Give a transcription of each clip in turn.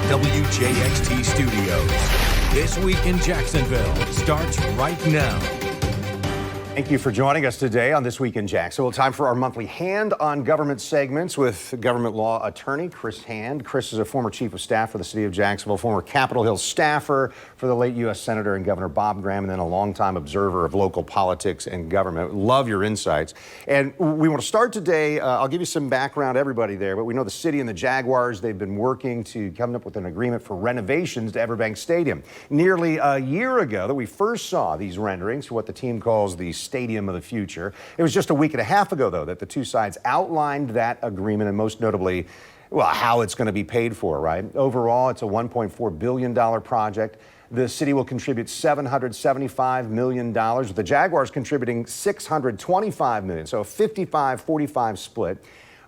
WJXT Studios. This Week in Jacksonville starts right now. Thank you for joining us today on This Week in Jacksonville. Time for our monthly Hand on Government segments with government law attorney Chris Hand. Chris is a former chief of staff for the city of Jacksonville, former Capitol Hill staffer for the late U.S. Senator and Governor Bob Graham, and then a longtime observer of local politics and government. Love your insights. And we want to start today. I'll give you some background, everybody there, but we know the city and the Jaguars, they've been working to come up with an agreement for renovations to EverBank Stadium. Nearly a year ago that we first saw these renderings for what the team calls the Stadium of the Future. It was just a week and a half ago, though, that the two sides outlined that agreement and most notably, well, how it's going to be paid for, right? Overall, it's a $1.4 billion project. The city will contribute $775 million, with the Jaguars contributing $625 million, so a 55-45 split.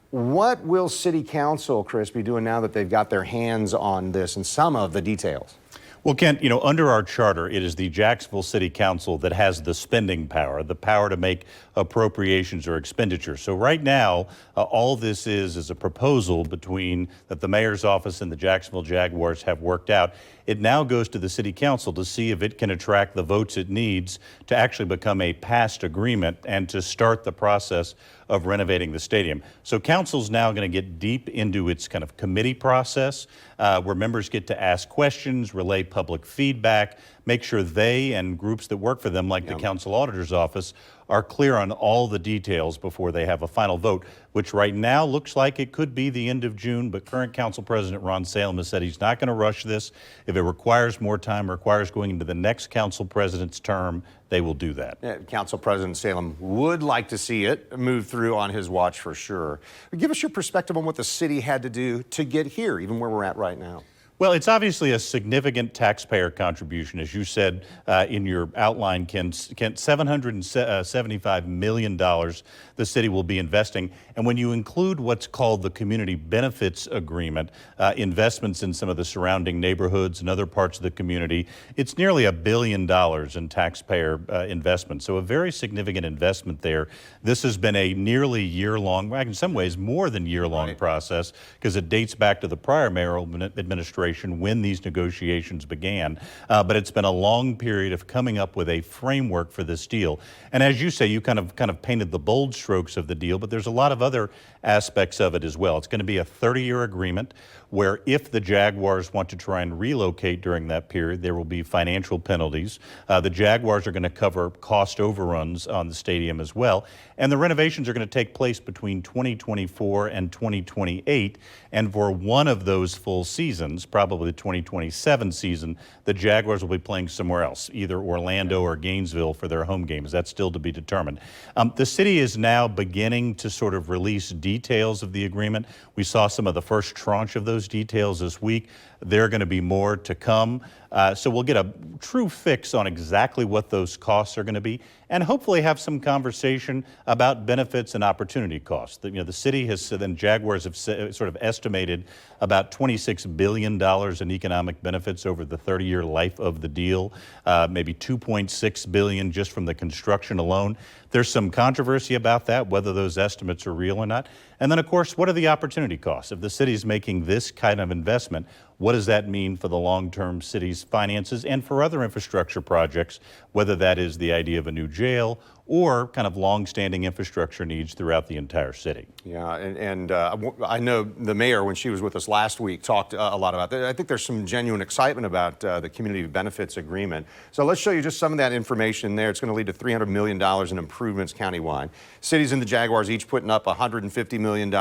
What will City Council, Chris, be doing now that they've got their hands on this and some of the details? Well, Kent, under our charter, it is the Jacksonville City Council that has the spending power, the power to make appropriations or expenditures. So right now, all this is a proposal that the mayor's office and the Jacksonville Jaguars have worked out. It now goes to the City Council to see if it can attract the votes it needs to actually become a passed agreement and to start the process of renovating the stadium. So council's now going to get deep into its kind of committee process where members get to ask questions, relay public feedback, make sure they and groups that work for them, like the council auditor's office, are clear on all the details before they have a final vote, which right now looks like it could be the end of June, but current council president Ron Salem has said he's not going to rush this. If it requires more time, requires going into the next council president's term, they will do that. Yeah, Council President Salem would like to see it move through on his watch for sure. Give us your perspective on what the city had to do to get here, even where we're at right now. Well, it's obviously a significant taxpayer contribution. As you said in your outline, Kent, $775 million the city will be investing. And when you include what's called the Community Benefits Agreement, investments in some of the surrounding neighborhoods and other parts of the community, it's nearly $1 billion in taxpayer investment. So a very significant investment there. This has been a nearly year-long, in some ways more than year-long process, because it dates back to the prior mayoral administration when these negotiations began. But it's been a long period of coming up with a framework for this deal. And as you say, you kind of painted the bold strokes of the deal, but there's a lot of other aspects of it as well. It's going to be a 30-year agreement where if the Jaguars want to try and relocate during that period, there will be financial penalties. The Jaguars are going to cover cost overruns on the stadium as well. And the renovations are going to take place between 2024 and 2028. And for one of those full seasons, probably the 2027 season, the Jaguars will be playing somewhere else, either Orlando or Gainesville for their home games. That's still to be determined. The city is now beginning to sort of release details of the agreement. We saw some of the first tranche of those details this week. There are going to be more to come. So we'll get a true fix on exactly what those costs are going to be and hopefully have some conversation about benefits and opportunity costs. The city has, then Jaguars have sort of estimated about $26 billion in economic benefits over the 30-year life of the deal, maybe $2.6 billion just from the construction alone. There's some controversy about that, whether those estimates are real or not. And then, of course, what are the opportunity costs? If the city's making this kind of investment, what does that mean for the long-term city's finances and for other infrastructure projects, whether that is the idea of a new jail or kind of long-standing infrastructure needs throughout the entire city? Yeah, and I know the mayor, when she was with us last week, talked a lot about that. I think there's some genuine excitement about the community benefits agreement. So let's show you just some of that information there. It's going to lead to $300 million in improvements countywide. Cities and the Jaguars each putting up $150 million.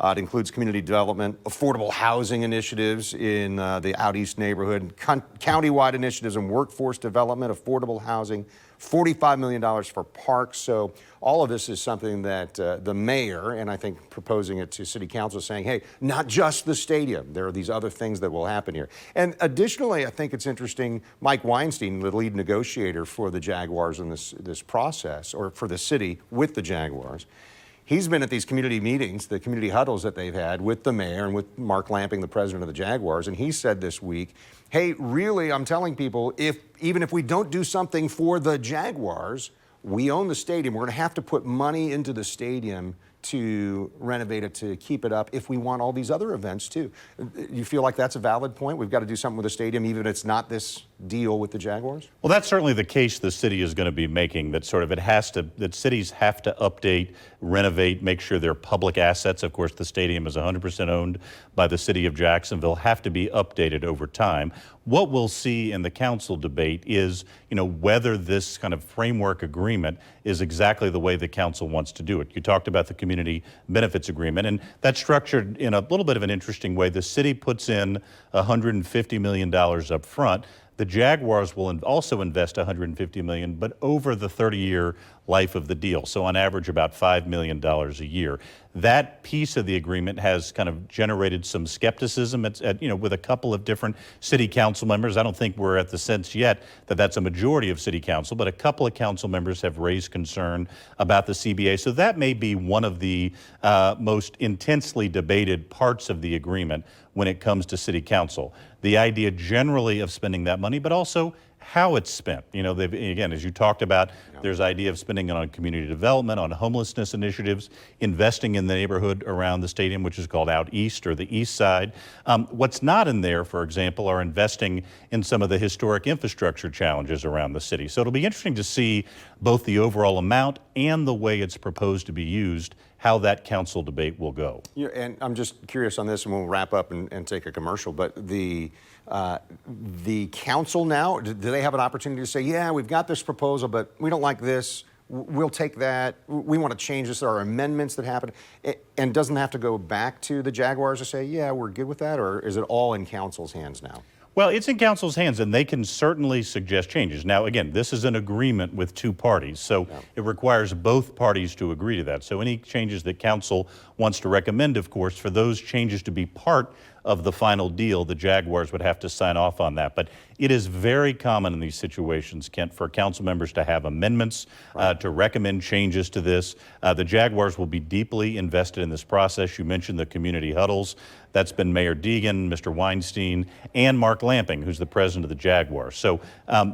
It includes community development, affordable housing initiatives in the out east neighborhood, countywide initiatives in workforce development, affordable housing, $45 million for parks. So all of this is something that the mayor, and I think proposing it to city council, saying, hey, not just the stadium. There are these other things that will happen here. And additionally, I think it's interesting, Mike Weinstein, the lead negotiator for the Jaguars in this process, or for the city with the Jaguars, he's been at these community meetings, the community huddles that they've had with the mayor and with Mark Lamping, the president of the Jaguars, and he said this week, hey, really, I'm telling people, even if we don't do something for the Jaguars, we own the stadium. We're going to have to put money into the stadium to renovate it to keep it up if we want all these other events too. You feel like that's a valid point? We've got to do something with the stadium even if it's not this deal with the Jaguars? Well, that's certainly the case the city is going to be making, that sort of that cities have to update, renovate, make sure they're public assets. Of course, the stadium is 100% owned by the city of Jacksonville, have to be updated over time. What we'll see in the council debate is, whether this kind of framework agreement is exactly the way the council wants to do it. You talked about the community benefits agreement, and that's structured in a little bit of an interesting way. The city puts in $150 million up front. The Jaguars will also invest $150 million, but over the 30-year life of the deal. So on average, about $5 million a year. That piece of the agreement has kind of generated some skepticism with a couple of different city council members. I don't think we're at the sense yet that that's a majority of city council, but a couple of council members have raised concern about the CBA. So that may be one of the most intensely debated parts of the agreement when it comes to city council. The idea generally of spending that money, but also how it's spent. Again, as you talked about, there's idea of spending it on community development, on homelessness initiatives, investing in the neighborhood around the stadium, which is called Out East or the East Side. What's not in there, for example, are investing in some of the historic infrastructure challenges around the city. So it'll be interesting to see both the overall amount and the way it's proposed to be used, how that council debate will go. Yeah, and I'm just curious on this, and we'll wrap up and take a commercial, but the council now, do they have an opportunity to say, yeah, we've got this proposal, but we don't like this, we'll take that, we want to change this, there are amendments that happen, and doesn't have to go back to the Jaguars to say, yeah, we're good with that, or is it all in council's hands now? Well, it's in council's hands, and they can certainly suggest changes. Now, again, this is an agreement with two parties, so it requires both parties to agree to that. So any changes that council wants to recommend, of course, for those changes to be part of the final deal, the Jaguars would have to sign off on that. But it is very common in these situations, Kent, for council members to have amendments, to recommend changes to this. The Jaguars will be deeply invested in this process. You mentioned the community huddles. That's been Mayor Deegan, Mr. Weinstein, and Mark Lamping, who's the president of the Jaguars. So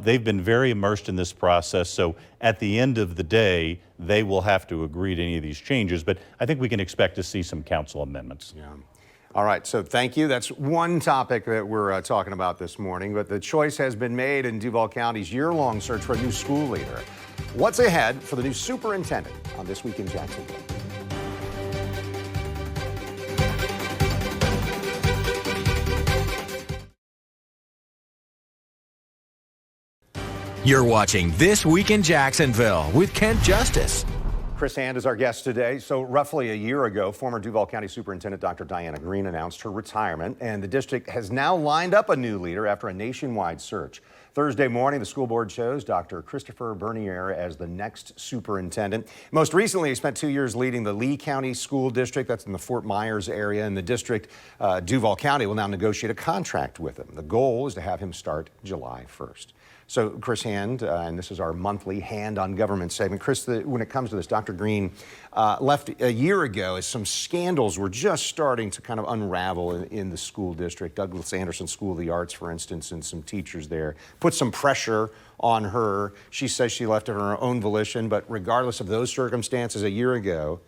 they've been very immersed in this process. So at the end of the day, they will have to agree to any of these changes. But I think we can expect to see some council amendments. Yeah. All right, so thank you. That's one topic that we're talking about this morning, but the choice has been made in Duval County's year-long search for a new school leader. What's ahead for the new superintendent on This Week in Jacksonville? You're watching This Week in Jacksonville with Kent Justice. Chris Hand is our guest today. So roughly a year ago, former Duval County Superintendent Dr. Diana Green announced her retirement, and the district has now lined up a new leader after a nationwide search. Thursday morning, the school board chose Dr. Christopher Bernier as the next superintendent. Most recently, he spent 2 years leading the Lee County School District. That's in the Fort Myers area. And the district, Duval County, will now negotiate a contract with him. The goal is to have him start July 1st. So, Chris Hand, and this is our monthly Hand on Government segment. Chris, when it comes to this, Dr. Green left a year ago as some scandals were just starting to kind of unravel in the school district. Douglas Anderson School of the Arts, for instance, and some teachers there put some pressure on her. She says she left of her own volition, but regardless of those circumstances a year ago,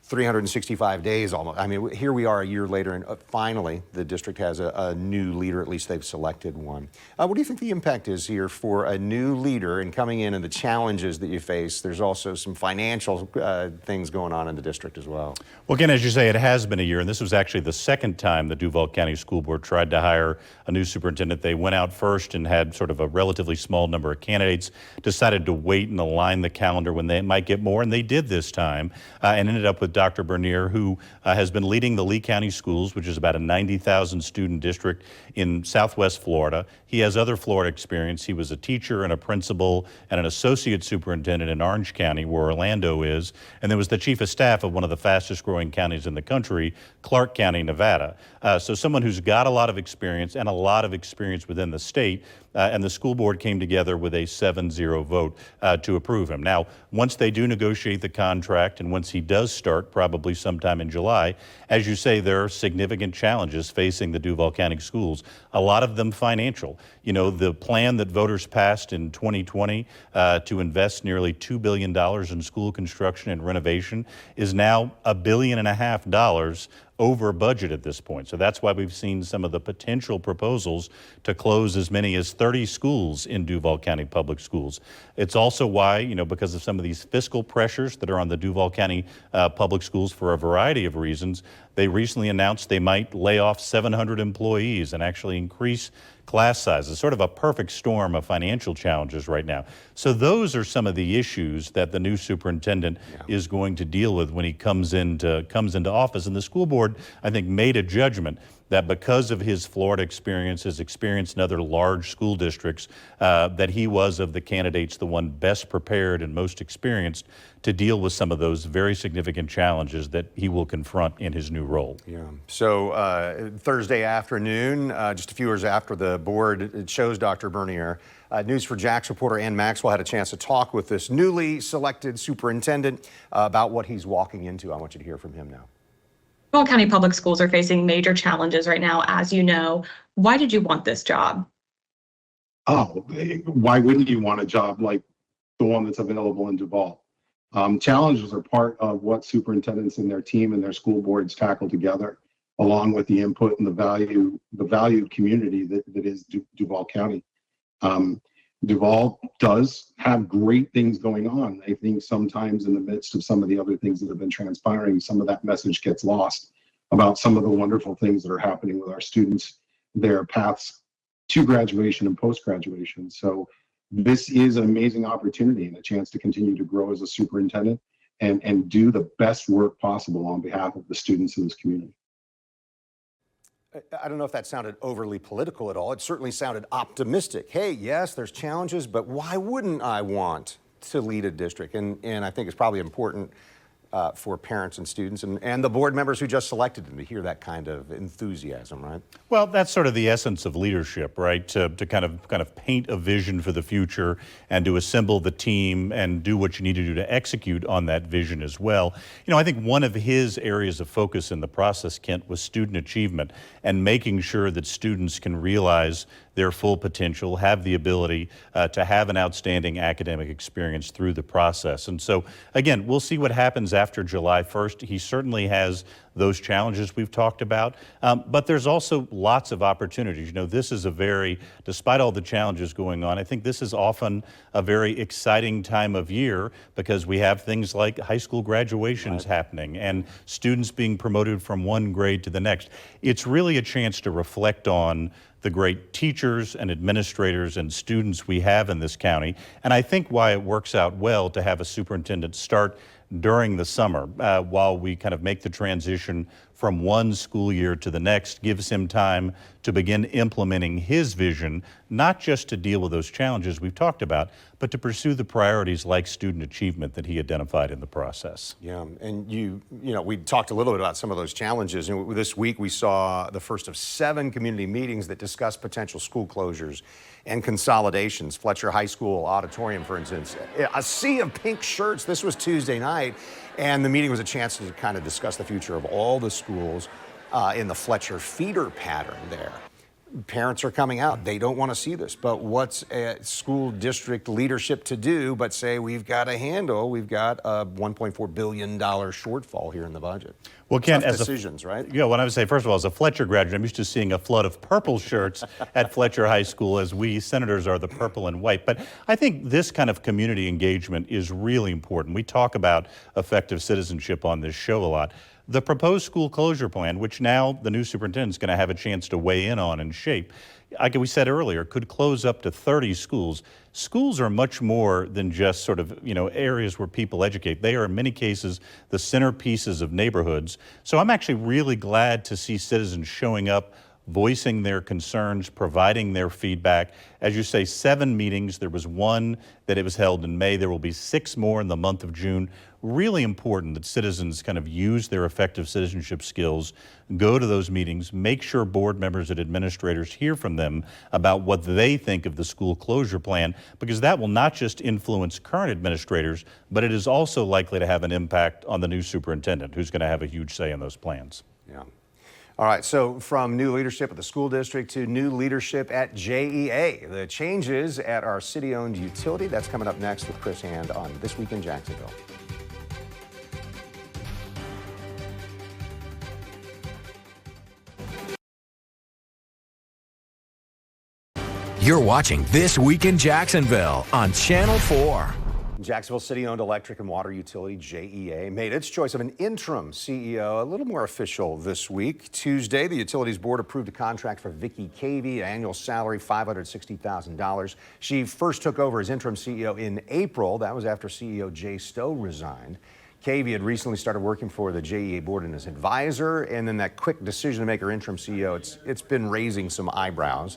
365 days almost. I mean, here we are a year later, and finally the district has a new leader. At least they've selected one. What do you think the impact is here for a new leader and coming in and the challenges that you face? There's also some financial things going on in the district as well. Well, again, as you say, it has been a year, and this was actually the second time the Duval County School Board tried to hire a new superintendent. They went out first and had sort of a relatively small number of candidates, decided to wait and align the calendar when they might get more, and they did this time, and ended up with Dr. Bernier, who has been leading the Lee County Schools, which is about a 90,000 student district in Southwest Florida. He has other Florida experience. He was a teacher and a principal and an associate superintendent in Orange County, where Orlando is, and then was the chief of staff of one of the fastest growing counties in the country, Clark County, Nevada. So someone who's got a lot of experience and a lot of experience within the state, and the school board came together with a 7-0 vote to approve him. Now, once they do negotiate the contract and once he does start start probably sometime in July. As you say, there are significant challenges facing the Duval County schools, a lot of them financial. You know, the plan that voters passed in 2020 to invest nearly $2 billion in school construction and renovation is now $1.5 billion over budget at this point. So that's why we've seen some of the potential proposals to close as many as 30 schools in Duval County Public Schools. It's also why, you know, because of some of these fiscal pressures that are on the Duval County Public Schools for a variety of reasons, they recently announced they might lay off 700 employees and actually increase class sizes, sort of a perfect storm of financial challenges right now. So those are some of the issues that the new superintendent is going to deal with when he comes into office. And the school board, I think, made a judgment that because of his Florida experience, his experience in other large school districts, that he was of the candidates the one best prepared and most experienced to deal with some of those very significant challenges that he will confront in his new role. Yeah. So Thursday afternoon, just a few hours after the board chose Dr. Bernier, News4Jax reporter Ann Maxwell had a chance to talk with this newly selected superintendent about what he's walking into. I want you to hear from him now. Duval County Public Schools are facing major challenges right now, as you know. Why did you want this job? Oh, why wouldn't you want a job like the one that's available in Duval? Challenges are part of what superintendents and their team and their school boards tackle together, along with the input and the valued community that is Duval County. Duval does have great things going on. I think sometimes in the midst of some of the other things that have been transpiring, some of that message gets lost about some of the wonderful things that are happening with our students, their paths to graduation and post-graduation. So this is an amazing opportunity and a chance to continue to grow as a superintendent and do the best work possible on behalf of the students in this community. I don't know if that sounded overly political at all. It certainly sounded optimistic. Hey, yes, there's challenges, but why wouldn't I want to lead a district? And I think it's probably important for parents and students and the board members who just selected him to hear that kind of enthusiasm, right? Well, that's sort of the essence of leadership, right? To kind of paint a vision for the future and to assemble the team and do what you need to do to execute on that vision as well. You know, I think one of his areas of focus in the process, Kent, was student achievement and making sure that students can realize their full potential, have the ability to have an outstanding academic experience through the process. And so, again, we'll see what happens after July 1st. He certainly has those challenges we've talked about, but there's also lots of opportunities. You know, this is despite all the challenges going on, I think this is often a very exciting time of year because we have things like high school graduations happening and students being promoted from one grade to the next. It's really a chance to reflect on the great teachers and administrators and students we have in this county. And I think why it works out well to have a superintendent start during the summer while we kind of make the transition from one school year to the next, gives him time to begin implementing his vision, not just to deal with those challenges we've talked about, but to pursue the priorities like student achievement that he identified in the process. Yeah, and you know, we talked a little bit about some of those challenges. And this week we saw the first of 7 community meetings that discussed potential school closures and consolidations. Fletcher High School auditorium, for instance, a sea of pink shirts. This was Tuesday night, and the meeting was a chance to kind of discuss the future of all the schools in the Fletcher feeder pattern there. Parents are coming out. They don't want to see this. But what's a school district leadership to do but say we've got a $1.4 billion shortfall here in the budget? Well, Ken, as decisions, right? Yeah, what I would say, first of all, as a Fletcher graduate, I'm used to seeing a flood of purple shirts at Fletcher High School, as we senators are the purple and white. But I think this kind of community engagement is really important. We talk about effective citizenship on this show a lot. The proposed school closure plan, which now the new superintendent is going to have a chance to weigh in on and shape, like we said earlier, could close up to 30 schools. Schools are much more than just sort of, you know, areas where people educate. They are in many cases the centerpieces of neighborhoods. So I'm actually really glad to see citizens showing up, voicing their concerns, providing their feedback. As you say, 7 meetings. There was one that it was held in May. There will be 6 more in the month of June. really important that citizens kind of use their effective citizenship skills, go to those meetings, make sure board members and administrators hear from them about what they think of the school closure plan, because that will not just influence current administrators, but it is also likely to have an impact on the new superintendent, who's going to have a huge say in those plans. Yeah. All right, so from new leadership at the school district to new leadership at JEA, the changes at our city-owned utility, that's coming up next with Chris Hand on This Week in Jacksonville. You're watching This Week in Jacksonville on Channel 4. Jacksonville City-owned electric and water utility, JEA, made its choice of an interim CEO a little more official this week. Tuesday, the utilities board approved a contract for Vicki Cavey, annual salary $560,000. She first took over as interim CEO in April. That was after CEO Jay Stowe resigned. Cavey had recently started working for the JEA board as advisor, and then that quick decision to make her interim CEO, it's been raising some eyebrows.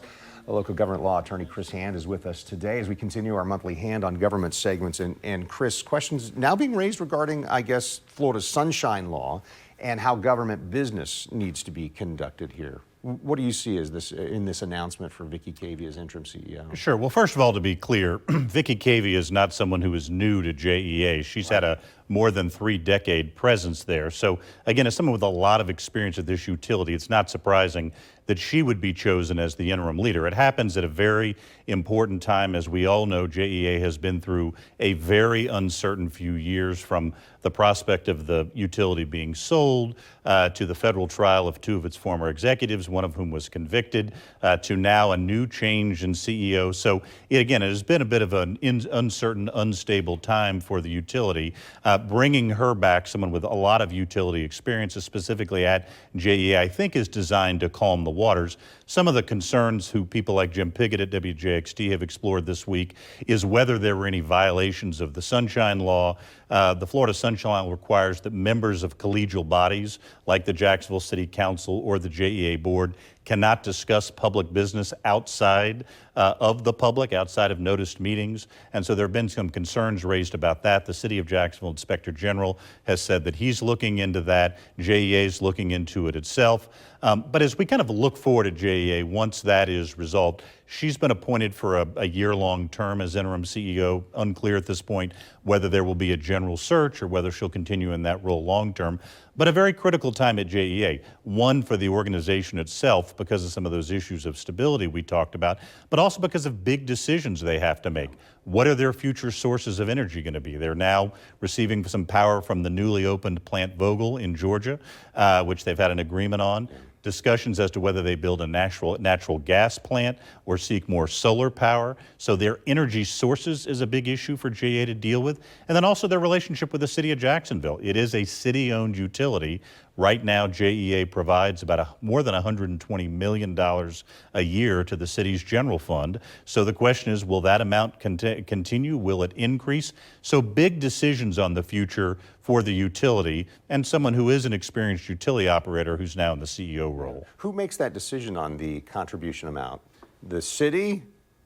A local government law attorney, Chris Hand, is with us today as we continue our monthly Hand on Government segments. And Chris, questions now being raised regarding, I guess, Florida's Sunshine Law and how government business needs to be conducted here. What do you see as this in this announcement for Vicki Cavey as interim CEO? Sure. Well, first of all, to be clear, Vicki Cavey is not someone who is new to JEA. She's had a more than 3-decade presence there. So again, as someone with a lot of experience at this utility, it's not surprising that she would be chosen as the interim leader. It happens at a very important time. As we all know, JEA has been through a very uncertain few years, from the prospect of the utility being sold to the federal trial of 2 of its former executives, one of whom was convicted, to now a new change in CEO. So again, it has been a bit of an uncertain, unstable time for the utility. Bringing her back, someone with a lot of utility experience, specifically at JEA, I think is designed to calm the waters. Some of the concerns who people like Jim Piggott at WJXT have explored this week is whether there were any violations of the Sunshine Law. The Florida Sunshine Law requires that members of collegial bodies like the Jacksonville City Council or the JEA Board cannot discuss public business outside of the public, outside of noticed meetings. And so there have been some concerns raised about that. The City of Jacksonville Inspector General has said that he's looking into that. JEA is looking into it itself. But as we kind of look forward at JEA, once that is resolved, she's been appointed for a year-long term as interim CEO. Unclear at this point whether there will be a general search or whether she'll continue in that role long-term. But a very critical time at JEA, one for the organization itself because of some of those issues of stability we talked about, but also because of big decisions they have to make. What are their future sources of energy going to be? They're now receiving some power from the newly opened Plant Vogtle in Georgia, which they've had an agreement on. Discussions as to whether they build a natural gas plant or seek more solar power. So their energy sources is a big issue for JEA to deal with. And then also their relationship with the city of Jacksonville. It is a city-owned utility. Right now, JEA provides about more than $120 million a year to the city's general fund. So the question is, will that amount continue? Will it increase? So big decisions on the future for the utility, and someone who is an experienced utility operator who's now in the CEO role. Who makes that decision on the contribution amount? The city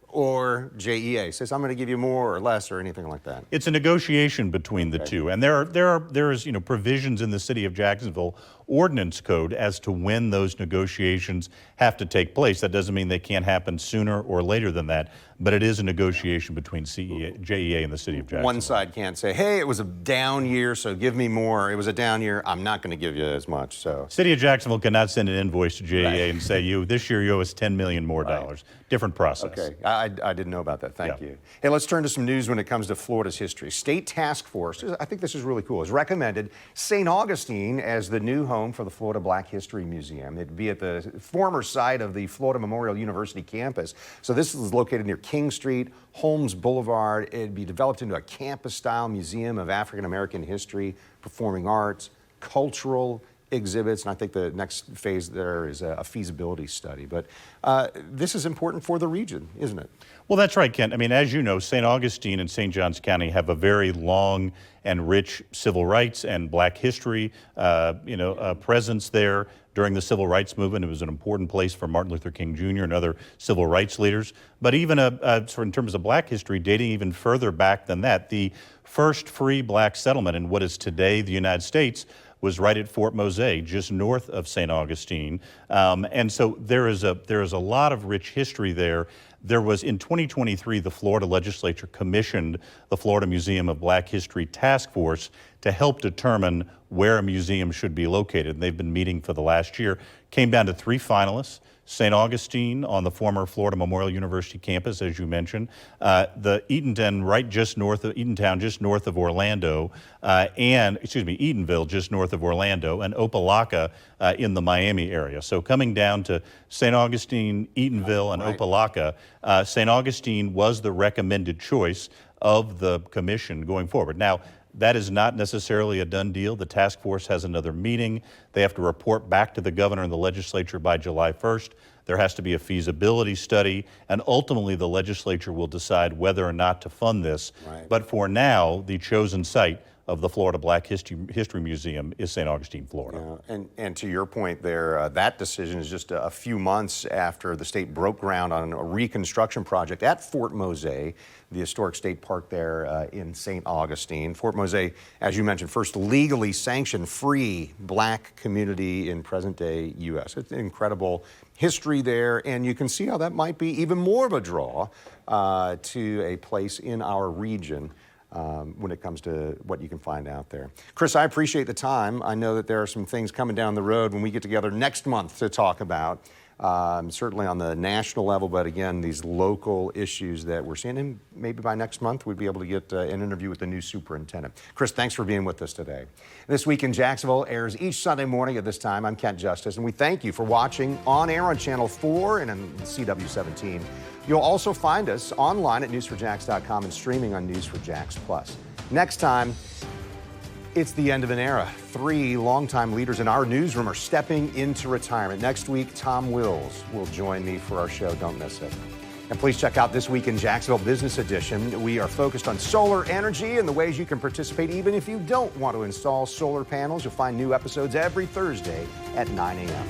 or JEA says, I'm going to give you more or less or anything like that? It's a negotiation between the two. And there is provisions in the City of Jacksonville ordinance code as to when those negotiations have to take place. That doesn't mean they can't happen sooner or later than that, but it is a negotiation between JEA and the City of Jacksonville. One side can't say, hey, it was a down year, so give me more. It was a down year, I'm not going to give you as much. So City of Jacksonville cannot send an invoice to JEA and say, this year you owe us $10 million more dollars. Different process. Okay, I didn't know about that. Thank you. Hey, let's turn to some news when it comes to Florida's history. State Task Force, I think this is really cool, has recommended St. Augustine as the new home for the Florida Black History Museum. It'd be at the former site of the Florida Memorial University campus. So this is located near King Street, Holmes Boulevard. It'd be developed into a campus-style museum of African-American history, performing arts, cultural exhibits, and I think the next phase there is a feasibility study. But this is important for the region, isn't it? Well, that's right, Kent. I mean, as you know, St. Augustine and St. Johns County have a very long and rich civil rights and black history, presence there. during the civil rights movement. It was an important place for Martin Luther King Jr. and other civil rights leaders. But even in terms of black history, dating even further back than that, the first free black settlement in what is today the United States was right at Fort Mose, just north of St. Augustine. And so there is a lot of rich history there. There was, in 2023, the Florida legislature commissioned the Florida Museum of Black History Task Force to help determine where a museum should be located. And they've been meeting for the last year. Came down to 3 finalists. St. Augustine on the former Florida Memorial University campus, as you mentioned, the Eatontown, just north of Orlando, Eatonville, just north of Orlando, and Opelika in the Miami area. So coming down to St. Augustine, Eatonville, and Opelika, St. Augustine was the recommended choice of the commission going forward. Now, that is not necessarily a done deal. The task force has another meeting. They have to report back to the governor and the legislature by July 1st. There has to be a feasibility study, and ultimately the legislature will decide whether or not to fund this. Right. But for now, the chosen site of the Florida Black History Museum is St. Augustine, Florida. Yeah, and to your point there, that decision is just a few months after the state broke ground on a reconstruction project at Fort Mose, the historic state park there in St. Augustine. Fort Mose, as you mentioned, first legally sanctioned free black community in present-day U.S. It's an incredible history there, and you can see how that might be even more of a draw to a place in our region. When it comes to what you can find out there. Chris, I appreciate the time. I know that there are some things coming down the road when we get together next month to talk about, certainly on the national level, but again, these local issues that we're seeing. And maybe by next month, we'd be able to get an interview with the new superintendent. Chris, thanks for being with us today. This Week in Jacksonville airs each Sunday morning at this time. I'm Kent Justice, and we thank you for watching on air on Channel 4 and on CW17. You'll also find us online at news4jax.com and streaming on News4Jax Plus. Next time, it's the end of an era. 3 longtime leaders in our newsroom are stepping into retirement. Next week, Tom Wills will join me for our show. Don't miss it. And please check out This Week in Jacksonville Business Edition. We are focused on solar energy and the ways you can participate even if you don't want to install solar panels. You'll find new episodes every Thursday at 9 a.m.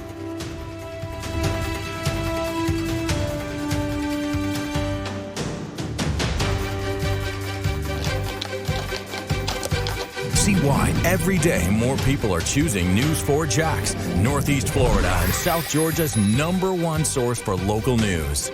See why every day more people are choosing News 4 Jax, Northeast Florida and South Georgia's #1 source for local news.